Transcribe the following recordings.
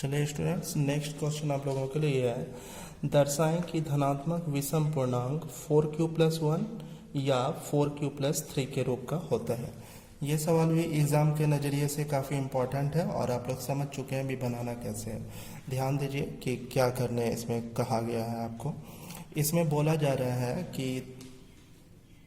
चलिए students, next question आप लोगों के लिए है, दर्शाएं कि धनात्मक विषम पूर्णांक 4q+1 या 4q+3 के रूप का होता है। ये सवाल भी एग्ज़ाम के नज़रिए से काफ़ी इम्पोर्टेंट है और आप लोग समझ चुके हैं भी बनाना कैसे है। ध्यान दीजिए कि क्या करने इसमें कहा गया है आपको। इसमें बोला जा रहा है कि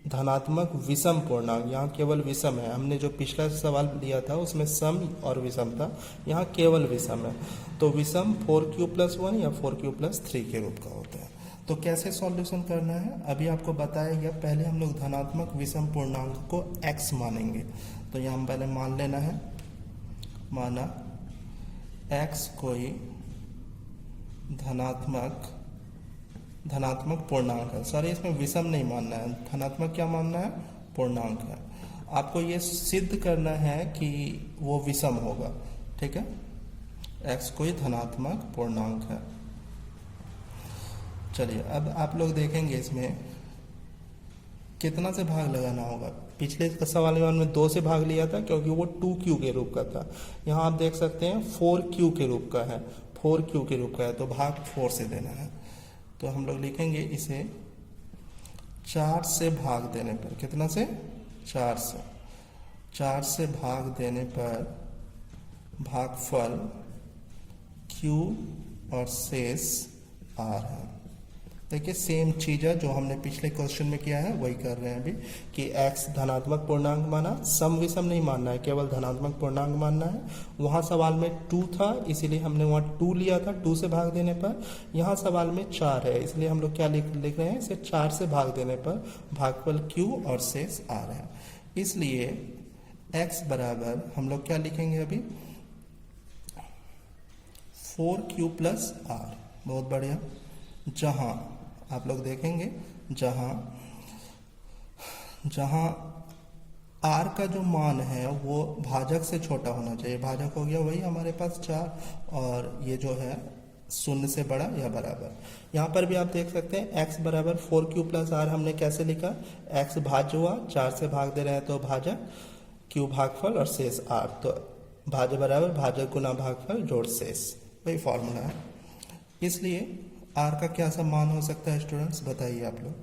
धनात्मक विषम पूर्णांक, यहाँ केवल विषम है। हमने जो पिछला सवाल दिया था उसमें सम और विषम था, यहाँ केवल विषम है। तो विषम 4q+1 या 4q+3 के रूप का होता है। तो कैसे सॉल्यूशन करना है अभी आपको बताया गया। पहले हम लोग धनात्मक विषम पूर्णांक को x मानेंगे। तो यहाँ हम पहले मान लेना है, माना x कोई धनात्मक पूर्णांक है। सॉरी, इसमें विषम नहीं मानना है, धनात्मक क्या मानना है, पूर्णांक है। आपको ये सिद्ध करना है कि वो विषम होगा, ठीक है। x कोई धनात्मक पूर्णांक है। चलिए अब आप लोग देखेंगे इसमें कितना से भाग लगाना होगा। पिछले सवाल में 2 से भाग लिया था क्योंकि वो 2q के रूप का था। यहाँ आप देख सकते हैं 4q के रूप का है, 4q के रूप का है, तो भाग 4 से देना है। तो हम लोग लिखेंगे इसे 4 से भाग देने पर, कितना से, 4 से भाग देने पर भागफल q और शेष r है। देखिए सेम चीज है जो हमने पिछले क्वेश्चन में किया है, वही कर रहे हैं अभी कि x धनात्मक पूर्णांक माना, सम विषम नहीं मानना है, केवल धनात्मक पूर्णांक मानना है। वहाँ सवाल में 2 था इसीलिए हमने वहाँ 2 लिया था, 2 से भाग देने पर। यहाँ सवाल में 4 है इसलिए हम लोग क्या लिख रहे हैं, इसे 4 से भाग देने पर भागफल q और शेष r है। इसलिए x बराबर हम लोग क्या लिखेंगे अभी, 4q+r। बहुत बढ़िया। जहां आप लोग देखेंगे जहां r का जो मान है वो भाजक से छोटा होना चाहिए। भाजक हो गया वही हमारे पास 4 और ये जो है 0 से बड़ा या बराबर। यहाँ पर भी आप देख सकते हैं x बराबर 4q+r हमने कैसे लिखा, x भाज्य हुआ, 4 से भाग दे रहे हैं तो भाजक, q भागफल और शेष r। तो भाज्य बराबर भाजक गुना भागफल जोड़ शेष, वही फॉर्मूला है। इसलिए r का क्या सा मान हो सकता है स्टूडेंट्स, बताइए आप लोग।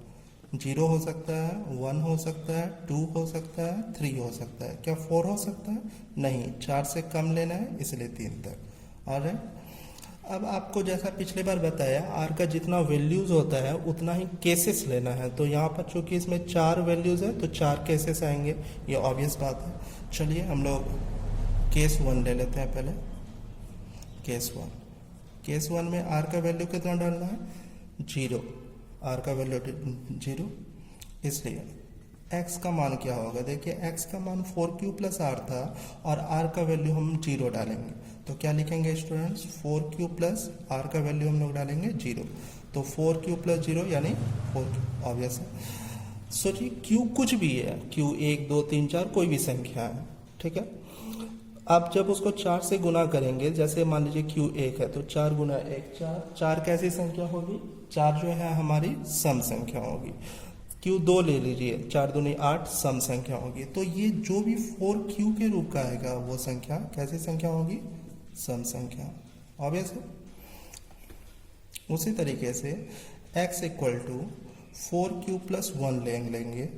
0 हो सकता है, 1 हो सकता है, 2 हो सकता है, 3 हो सकता है। क्या 4 हो सकता है? नहीं, 4 से कम लेना है इसलिए 3 तक। और अब आपको जैसा पिछले बार बताया, r का जितना वैल्यूज होता है उतना ही केसेस लेना है। तो यहाँ पर चूंकि इसमें 4 वैल्यूज है तो 4 केसेस आएंगे, ये ऑब्वियस बात है। चलिए हम लोग केस 1 ले लेते हैं पहले। केस 1 में r का वैल्यू कितना डालना है, 0। r का वैल्यू 0, इसलिए x का मान क्या होगा। देखिए x का मान 4q+r था और r का वैल्यू हम 0 डालेंगे। तो क्या लिखेंगे स्टूडेंट्स, 4q+r का वैल्यू हम लोग डालेंगे 0। तो 4q+0 यानी 4q, ऑब्वियस है। सोचिए q कुछ भी है, q 1 2 3 4 कोई भी संख्या है, ठीक है। अब जब उसको 4 से गुना करेंगे, जैसे मान लीजिए q 1 है तो 4 गुना 1 4 कैसी संख्या होगी, 4 जो है हमारी सम संख्या होगी। q 2 ले लीजिए, 4 दूनी 8 सम संख्या होगी। तो ये जो भी 4q के रूप का आएगा वो संख्या कैसी संख्या होगी, सम संख्या, ऑब्वियस है। उसी तरीके से x इक्वल टू 4q+1 लेंगे,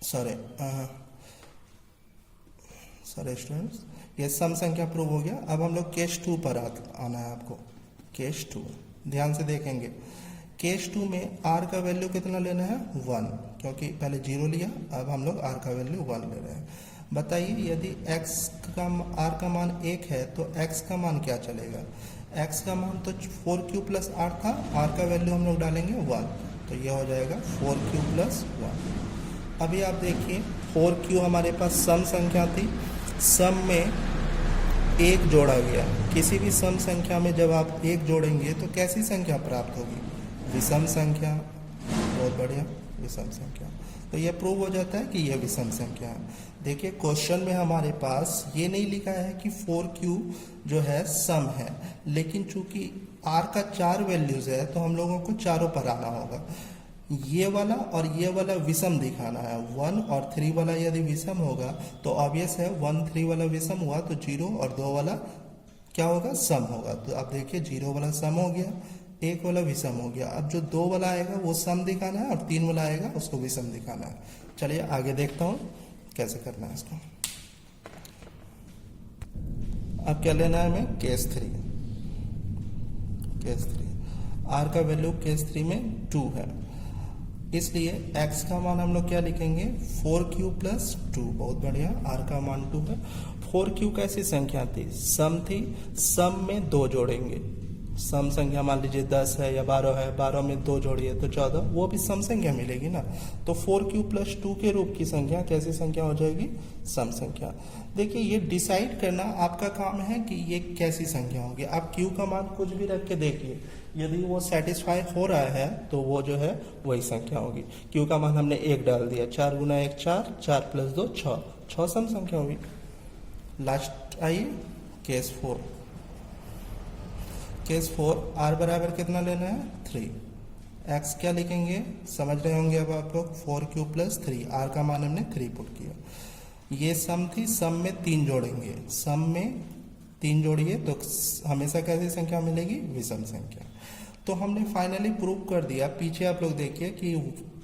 सॉरी स्टूडेंट्स, ये सम संख्या प्रूव हो गया। अब हम लोग केस 2 पर आना है आपको। केस 2 ध्यान से देखेंगे। केस 2 में r का वैल्यू कितना लेना है, 1, क्योंकि पहले 0 लिया, अब हम लोग r का वैल्यू 1 ले रहे हैं। बताइए यदि r का मान 1 है तो x का मान क्या चलेगा। x का मान तो 4q+r था, r का वैल्यू हम लोग डालेंगे 1, तो ये हो जाएगा 4q+1। अभी आप देखिए 4q हमारे पास सम संख्या थी, सम में 1 जोड़ा गया। किसी भी सम संख्या में जब आप 1 जोड़ेंगे तो कैसी संख्या प्राप्त होगी, विषम संख्या। बहुत बढ़िया, विषम संख्या। तो ये प्रूव हो जाता है कि यह विषम संख्या है। देखिए क्वेश्चन में हमारे पास ये नहीं लिखा है कि 4q जो है सम है, लेकिन चूंकि r का 4 वैल्यूज है तो हम लोगों को चारों पर आना होगा। ये वाला और ये वाला विषम दिखाना है। 1 और 3 वाला यदि विषम होगा तो ऑब्वियस है 1 3 वाला विषम हुआ तो 0 और 2 वाला क्या होगा, सम होगा। तो आप देखिए 0 वाला सम हो गया, 1 वाला विषम हो गया। अब जो 2 वाला आएगा वो सम दिखाना है और 3 वाला आएगा उसको विषम दिखाना है। चलिए आगे देखता हूँ कैसे करना है इसको। अब क्या लेना है हमें, केस 3। आर का वैल्यू केस 3 में 2 है, इसलिए x का मान हम लोग क्या लिखेंगे, 4q प्लस 2। बहुत बढ़िया, r का मान 2 है। 4q कैसी संख्या थी, सम थी, सम में 2 जोड़ेंगे। सम संख्या मान लीजिए 10 है या 12 है, 12 में 2 जोड़िए तो 14, वो भी सम संख्या मिलेगी ना। तो 4q प्लस 2 के रूप की संख्या कैसी संख्या हो जाएगी, सम संख्या। देखिए ये डिसाइड करना आपका काम है कि ये कैसी संख्या होगी। आप q का मान कुछ भी रख के देखिए, यदि वो सेटिस्फाई हो रहा है तो वो जो है वही संख्या होगी। q का मान हमने 1 डाल दिया, 4 गुना 1 4, 4 प्लस 2 6, 6 सम संख्या होगी। लास्ट आइए केस 4। केस 4, r बराबर कितना लेना है, 3। x क्या लिखेंगे, समझ रहे होंगे अब आप लोग, 4q प्लस 3। r का मान हमने 3 पुट किया। ये सम थी, सम में 3 जोड़ेंगे, सम में 3 जोड़िए तो हमेशा कैसी संख्या मिलेगी, विषम संख्या। तो हमने फाइनली प्रूव कर दिया। पीछे आप लोग देखिए कि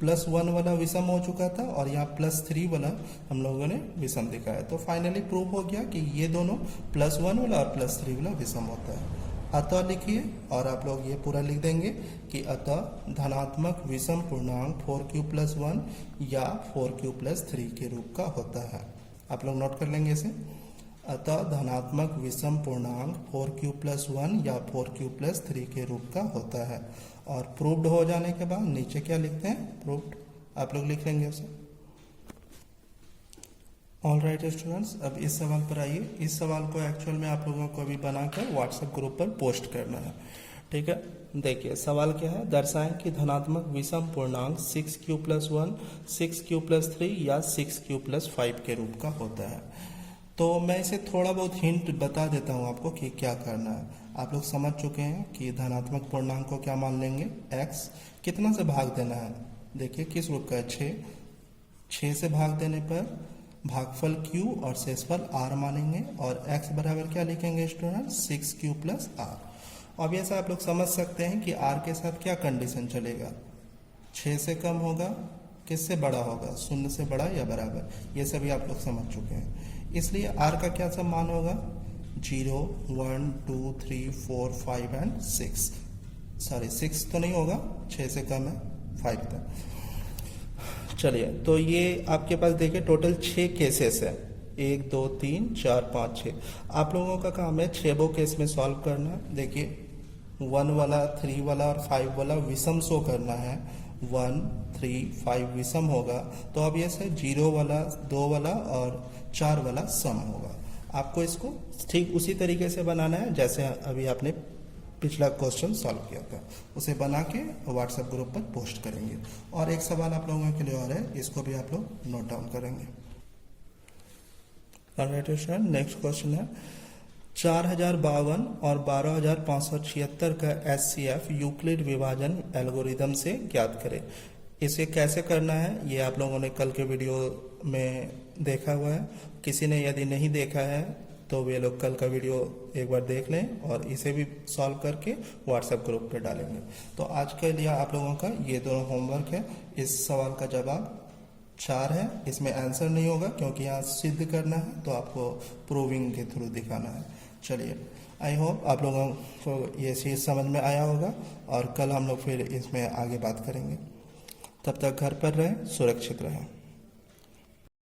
+1 वाला विषम हो चुका था और यहाँ +3 वाला हम लोगों ने विषम दिखाया। तो फाइनली प्रूव हो गया कि ये दोनों +1 वाला और +3 वाला विषम होता है। अतः लिखिए और आप लोग ये पूरा लिख देंगे कि अतः धनात्मक विषम पूर्णांक 4q प्लस 1 या 4q प्लस 3 के रूप का होता है। आप लोग नोट कर लेंगे इसे। अतः धनात्मक विषम पूर्णांक 4q प्लस 1 या 4q प्लस 3 के रूप का होता है। और प्रूव्ड हो जाने के बाद नीचे क्या लिखते हैं, प्रूव्ड, आप लोग लिख लेंगे उसे। ऑल राइट स्टूडेंट्स, अब इस सवाल पर आइए। इस सवाल को एक्चुअल में आप लोगों को अभी बनाकर व्हाट्सएप ग्रुप पर पोस्ट करना है, ठीक है। देखिए सवाल क्या है, दर्शाएं कि धनात्मक विषम पूर्णांक 6q प्लस 1, 6q प्लस 3 या 6q प्लस 5 के रूप का होता है। तो मैं इसे थोड़ा बहुत हिंट बता देता हूँ आपको कि क्या करना है। आप लोग समझ चुके हैं कि धनात्मक पूर्णांक को क्या मान लेंगे, x कितना से भाग देना है। देखिए किस रूप का है, 6 से भाग देने पर भागफल q और शेषफल r मानेंगे और x बराबर क्या लिखेंगे स्टूडेंट, 6q प्लस r। अब ऐसा आप लोग समझ सकते हैं कि r के साथ क्या कंडीशन चलेगा, 6 से कम होगा, किससे बड़ा होगा, 0 से बड़ा या बराबर, ये सभी आप लोग समझ चुके हैं। इसलिए r का क्या सब मान होगा, 0, 1, 2, 3, 4, 5 एंड 6। सॉरी 6 तो नहीं होगा, 6 से कम है, 5 तक। चलिए तो ये आपके पास देखिए टोटल 6 केसेस है, 1 2 3 4 5 6। आप लोगों का काम है 6 केस में सॉल्व करना। देखिए 1 वाला, 3 वाला और 5 वाला विषम शो करना है। 1, 3, 5 विषम होगा, तो अब ये से 0 वाला, 2 वाला और 4 वाला सम होगा। आपको इसको ठीक उसी तरीके से बनाना है जैसे अभी आपने पिछला क्वेश्चन सॉल्व किया था, उसे बना के व्हाट्सएप ग्रुप पर पोस्ट करेंगे। और एक सवाल आप लोगों के लिए और है, इसको भी आप लोग नोट डाउन करेंगे। नेक्स्ट क्वेश्चन है 4052 और 12576 का HCF यूक्लिड विभाजन एल्गोरिदम से ज्ञात करें। इसे कैसे करना है ये आप लोगों ने कल के वीडियो में देखा हुआ है। किसी ने यदि नहीं देखा है तो वे लोग कल का वीडियो एक बार देख लें और इसे भी सॉल्व करके व्हाट्सएप ग्रुप पे डालेंगे। तो आज के लिए आप लोगों का ये दोनों होमवर्क है। इस सवाल का जवाब 4 है, इसमें आंसर नहीं होगा क्योंकि यहाँ सिद्ध करना है, तो आपको प्रूविंग के थ्रू दिखाना है। चलिए आई होप आप लोगों को ये चीज़ समझ में आया होगा और कल हम लोग फिर इसमें आगे बात करेंगे। तब तक घर पर रहें, सुरक्षित रहें।